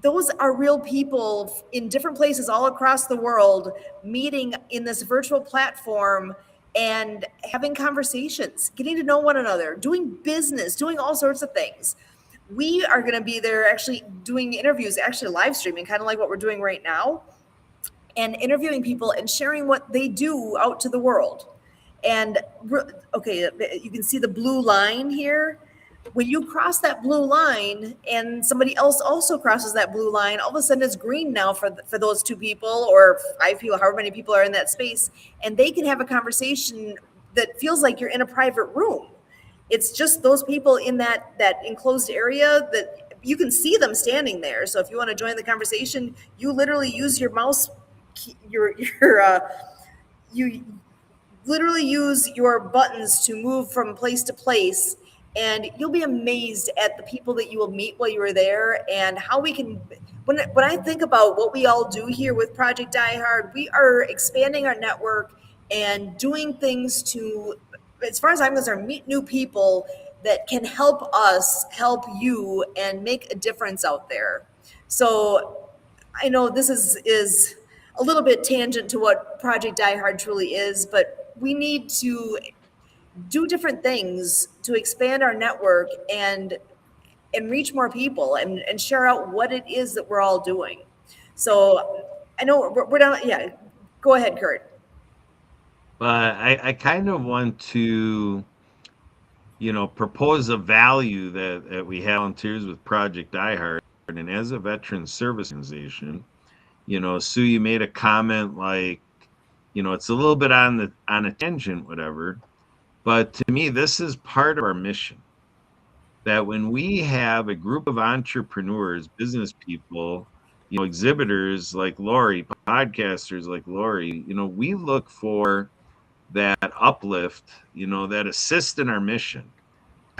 Speaker 1: Those are real people in different places all across the world meeting in this virtual platform and having conversations, getting to know one another, doing business, doing all sorts of things. We are going to be there actually doing interviews, actually live streaming, kind of like what we're doing right now, and interviewing people and sharing what they do out to the world. And okay, you can see the blue line here. When you cross that blue line and somebody else also crosses that blue line, all of a sudden it's green now for those two people or 5 people, however many people are in that space, and they can have a conversation that feels like you're in a private room. It's just those people in that enclosed area that you can see them standing there. So if you want to join the conversation, you literally use your mouse, you literally use your buttons to move from place to place, and you'll be amazed at the people that you will meet while you are there and how we can. When I think about what we all do here with Project Die Hard, we are expanding our network and doing things to, as far as I'm concerned, meet new people that can help us help you and make a difference out there. So I know this is a little bit tangent to what Project Die Hard truly is, but we need to do different things to expand our network and reach more people and share out what it is that we're all doing. So I know we're down. Yeah, go ahead, Kurt.
Speaker 4: But I kind of want to, propose a value that we have volunteers with Project Die Hard, and as a veteran service organization, Sue, you made a comment like, it's a little bit on a tangent, whatever. But to me, this is part of our mission. That when we have a group of entrepreneurs, business people, exhibitors like Lori, podcasters like Lori, we look for that uplift, that assist in our mission,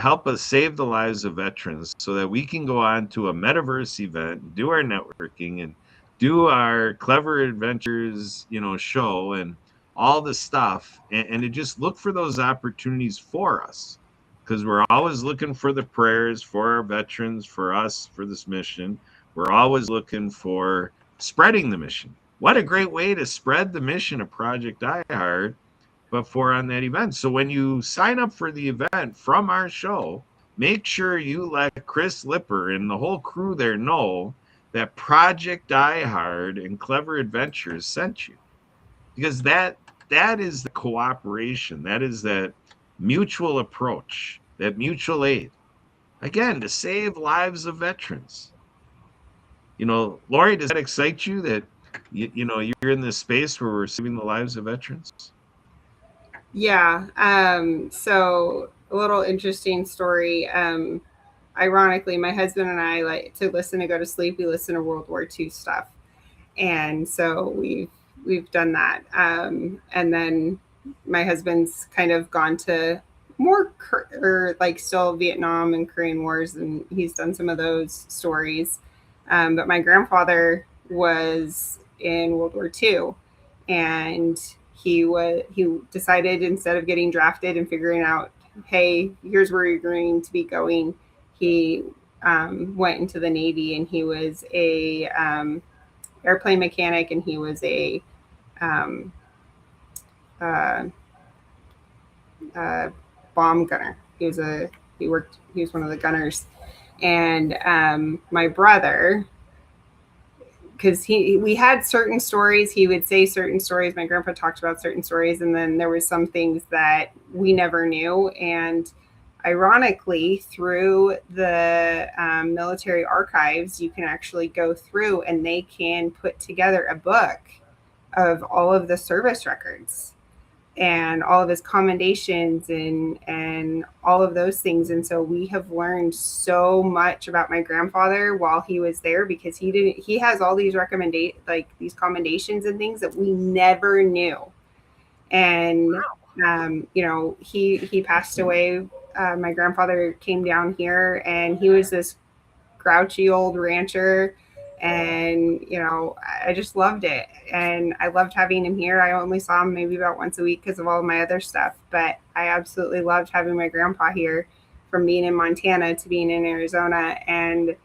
Speaker 4: help us save the lives of veterans so that we can go on to a metaverse event, do our networking and do our clever adventures, show and all the stuff, and to just look for those opportunities for us. because we're always looking for the prayers for our veterans, for us, for this mission. We're always looking for spreading the mission. What a great way to spread the mission of Project Die Hard, but for on that event. So when you sign up for the event from our show, make sure you let Chris Lipper and the whole crew there know that Project Die Hard and Clever Adventures sent you, because that is the cooperation, that is that mutual approach, that mutual aid, again, to save lives of veterans. Lori, does that excite you that you're in this space where we're saving the lives of veterans?
Speaker 5: Yeah. So a little interesting story. Ironically, my husband and I like to listen to go to sleep. We listen to World War II stuff, and so we've done that. And then my husband's kind of gone to more or like still Vietnam and Korean Wars, and he's done some of those stories. But my grandfather was in World War II, and he decided, instead of getting drafted and figuring out, hey, here's where you're going to be going, he went into the Navy, and he was a airplane mechanic, and he was a bomb gunner. He was one of the gunners. And my brother, because we had certain stories, he would say certain stories. My grandpa talked about certain stories, and then there was some things that we never knew. And ironically, through the military archives, you can actually go through and they can put together a book of all of the service records and all of his commendations and all of those things. And so we have learned so much about my grandfather while he was there, because he has all these these commendations and things that we never knew. And he passed away. My grandfather came down here, and he was this grouchy old rancher, and I just loved it, and I loved having him here. I only saw him maybe about once a week because of all of my other stuff, but I absolutely loved having my grandpa here, from being in Montana to being in Arizona, and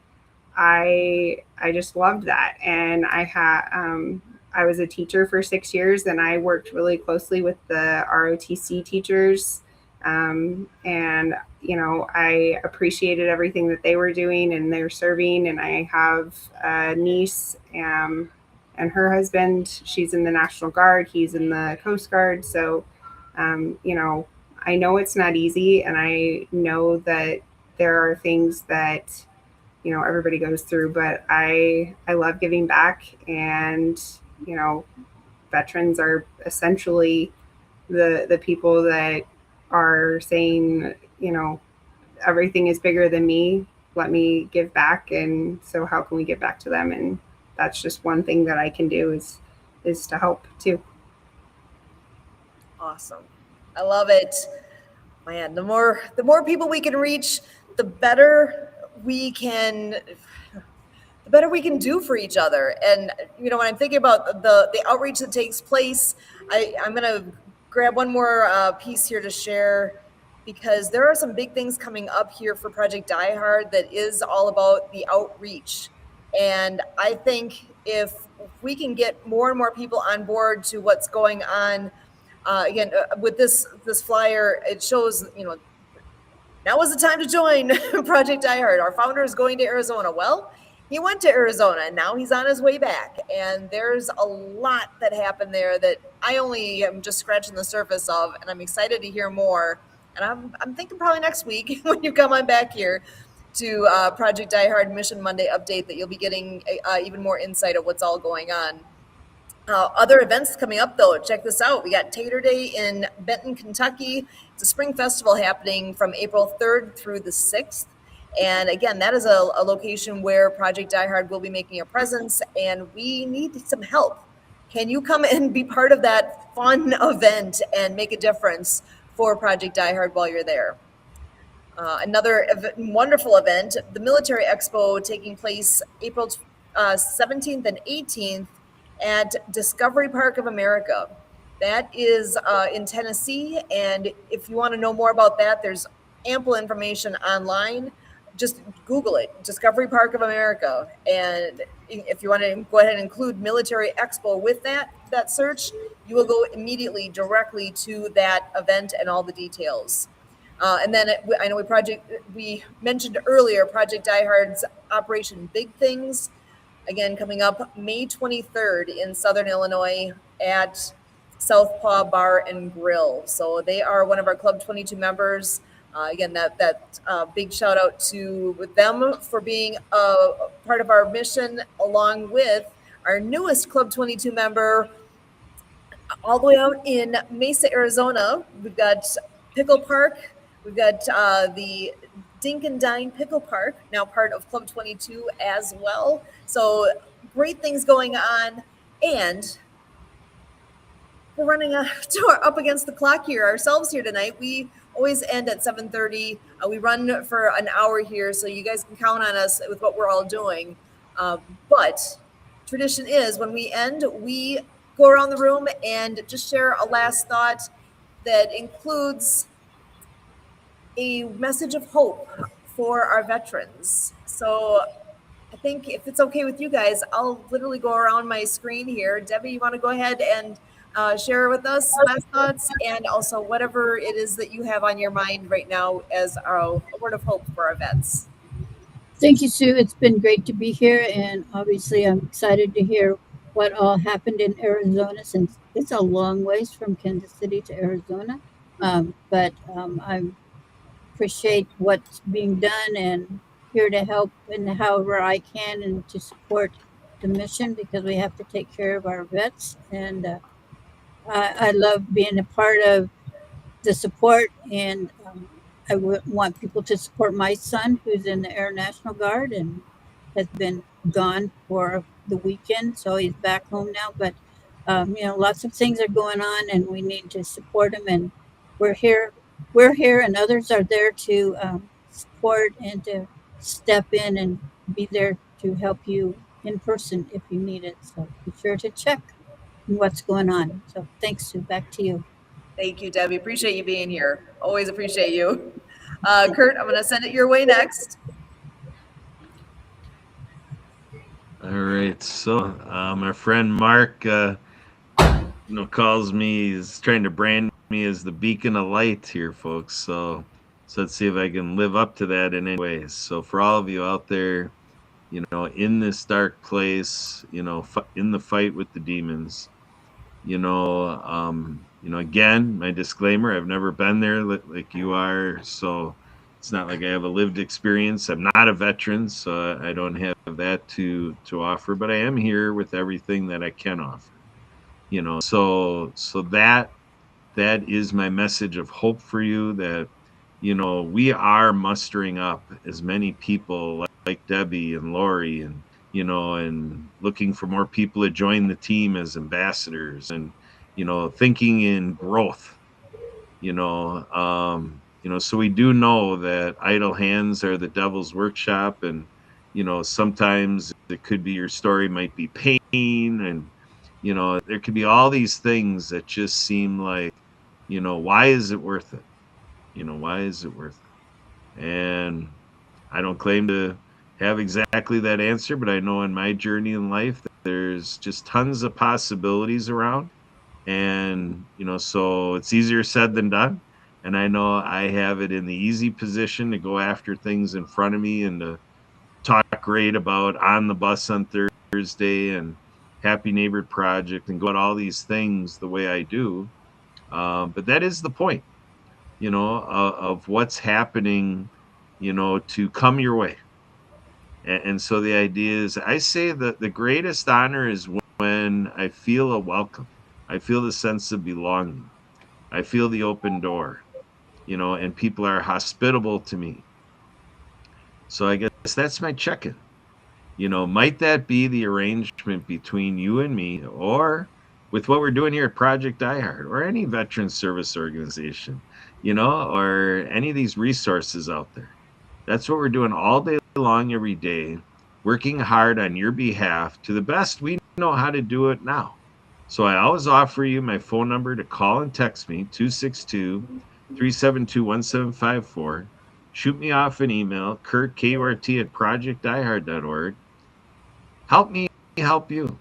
Speaker 5: I just loved that. And I was a teacher for 6 years, and I worked really closely with the ROTC teachers. And I appreciated everything that they were doing, and they're serving. And I have a niece, and her husband, she's in the National Guard, he's in the Coast Guard. So, I know it's not easy, and I know that there are things that, everybody goes through, but I love giving back. And, veterans are essentially the people that are saying, everything is bigger than me. Let me give back. And so how can we give back to them? And that's just one thing that I can do is to help too.
Speaker 1: Awesome. I love it. Man, the more people we can reach, the better we can do for each other. And when I'm thinking about the outreach that takes place, I'm going to grab one more piece here to share, because there are some big things coming up here for Project Die Hard that is all about the outreach. And I think if we can get more and more people on board to what's going on, again, with this flyer, it shows, now is the time to join Project Die Hard. Our founder is going to Arizona. Well, he went to Arizona, and now he's on his way back. And there's a lot that happened there that I only am just scratching the surface of, and I'm excited to hear more. And I'm thinking probably next week when you come on back here to Project Die Hard Mission Monday update, that you'll be getting even more insight of what's all going on. Other events coming up, though, check this out. We got Tater Day in Benton, Kentucky. It's a spring festival happening from April 3rd through the 6th. And again, that is a location where Project Die Hard will be making a presence, and we need some help. Can you come and be part of that fun event and make a difference for Project Die Hard while you're there? Another wonderful event, the Military Expo, taking place April 17th and 18th at Discovery Park of America. That is in Tennessee, and if you want to know more about that, there's ample information online. Just Google it, Discovery Park of America. And if you want to go ahead and include Military Expo with that search, you will go immediately directly to that event and all the details. And then I know we mentioned earlier Project Die Hard's Operation Big Things, again coming up May 23rd in Southern Illinois at Southpaw Bar and Grill. So they are one of our Club 22 members. Again, that big shout out to them for being a part of our mission, along with our newest Club 22 member, all the way out in Mesa, Arizona. We've got Pickle Park. We've got the Dink and Dine Pickle Park, now part of Club 22 as well. So great things going on. And we're running up against the clock here ourselves here tonight. We always end at 7:30. We run for an hour here, so you guys can count on us with what we're all doing. But tradition is when we end, we go around the room and just share a last thought that includes a message of hope for our veterans. So I think if it's okay with you guys, I'll literally go around my screen here. Debbie, you want to go ahead and share with us last thoughts, and also whatever it is that you have on your mind right now as a word of hope for our vets.
Speaker 3: Thank you, Sue. It's been great to be here, and obviously I'm excited to hear what all happened in Arizona, since it's a long ways from Kansas City to Arizona. But I appreciate what's being done and here to help in however I can and to support the mission, because we have to take care of our vets. And I love being a part of the support, and I want people to support my son, who's in the Air National Guard and has been gone for the weekend, so he's back home now. But lots of things are going on, and we need to support him. And we're here, and others are there to support and to step in and be there to help you in person if you need it. So be sure to check what's going on. So thanks, Sue. Back to you.
Speaker 1: Thank you, Debbie. Appreciate you being here. Always appreciate you. Kurt, I'm going to send it your way next.
Speaker 4: All right. So my friend Mark, calls me. He's trying to brand me as the beacon of light here, folks. So let's see if I can live up to that in any ways. So for all of you out there, in this dark place, in the fight with the demons, again, my disclaimer, I've never been there like you are. So it's not like I have a lived experience. I'm not a veteran, so I don't have that to offer, but I am here with everything that I can offer, so that is my message of hope for you, that, we are mustering up as many people like Debbie and Lori, and, and looking for more people to join the team as ambassadors, and, thinking in growth, so we do know that idle hands are the devil's workshop. And, sometimes it could be your story might be pain, and, there could be all these things that just seem like, why is it worth it? Why is it worth it? And I don't claim to have exactly that answer, but I know in my journey in life that there's just tons of possibilities around. And, so it's easier said than done. And I know I have it in the easy position to go after things in front of me and to talk great about On the Bus on Thursday and Happy Neighbor Project and go at all these things the way I do. But that is the point, of what's happening, to come your way. And so the idea is, I say that the greatest honor is when I feel a welcome. I feel the sense of belonging. I feel the open door, and people are hospitable to me. So I guess that's my check-in. Might that be the arrangement between you and me, or with what we're doing here at Project Die Hard, or any veteran service organization, or any of these resources out there? That's what we're doing all day long, every day, working hard on your behalf to the best we know how to do it now. So I always offer you my phone number to call and text me, 262-372-1754. shoot me off an email, Kurt, KURT at projectdiehard.org. Help me help you.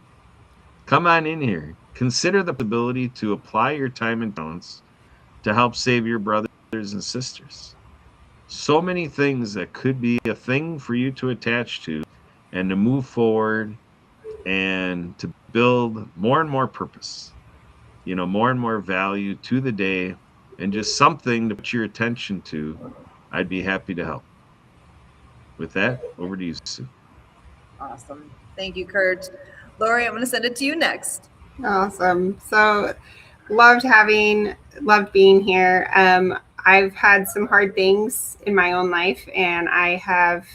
Speaker 4: Come on in here. Consider the possibility to apply your time and talents to help save your brothers and sisters. So many things that could be a thing for you to attach to and to move forward and to build more and more purpose, more and more value to the day, and just something to put your attention to. I'd be happy to help. With that, over to you, Sue.
Speaker 1: Awesome. Thank you, Kurt. Lori, I'm going to send it to you next.
Speaker 5: Awesome. So loved being here. I've had some hard things in my own life, and I have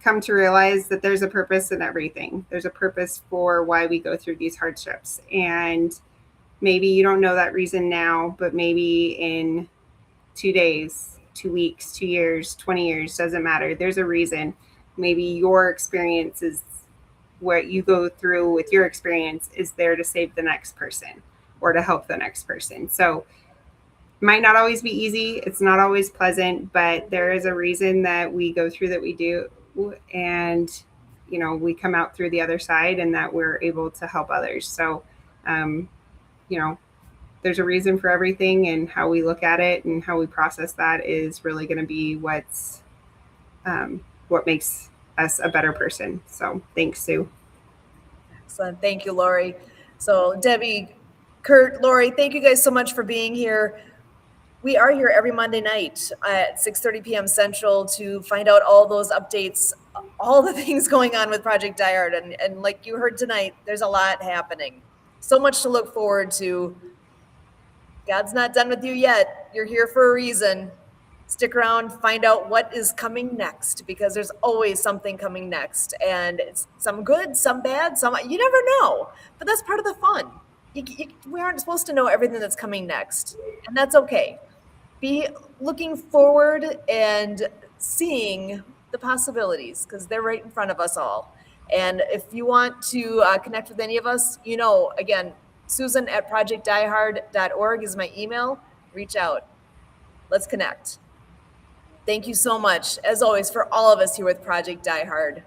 Speaker 5: come to realize that there's a purpose in everything. There's a purpose for why we go through these hardships. And maybe you don't know that reason now, but maybe in 2 days, 2 weeks, 2 years, 20 years, doesn't matter. There's a reason. Maybe your experience is what you go through with your experience is there to save the next person or to help the next person. So it might not always be easy. It's not always pleasant, but there is a reason that we go through that we do. And, we come out through the other side and that we're able to help others. So, there's a reason for everything, and how we look at it and how we process that is really going to be what makes us a better person. So thanks, Sue.
Speaker 1: Excellent. Thank you, Lori. So Debbie, Kurt, Lori, thank you guys so much for being here. We are here every Monday night at 6:30 p.m. Central to find out all those updates, all the things going on with Project Die Hard. And like you heard tonight, there's a lot happening. So much to look forward to. God's not done with you yet. You're here for a reason. Stick around, find out what is coming next, because there's always something coming next. And it's some good, some bad, you never know. But that's part of the fun. We aren't supposed to know everything that's coming next, and that's okay. Be looking forward and seeing the possibilities, because they're right in front of us all. And if you want to connect with any of us, again, Susan at projectdiehard.org is my email. Reach out. Let's connect. Thank you so much, as always, for all of us here with Project Die Hard.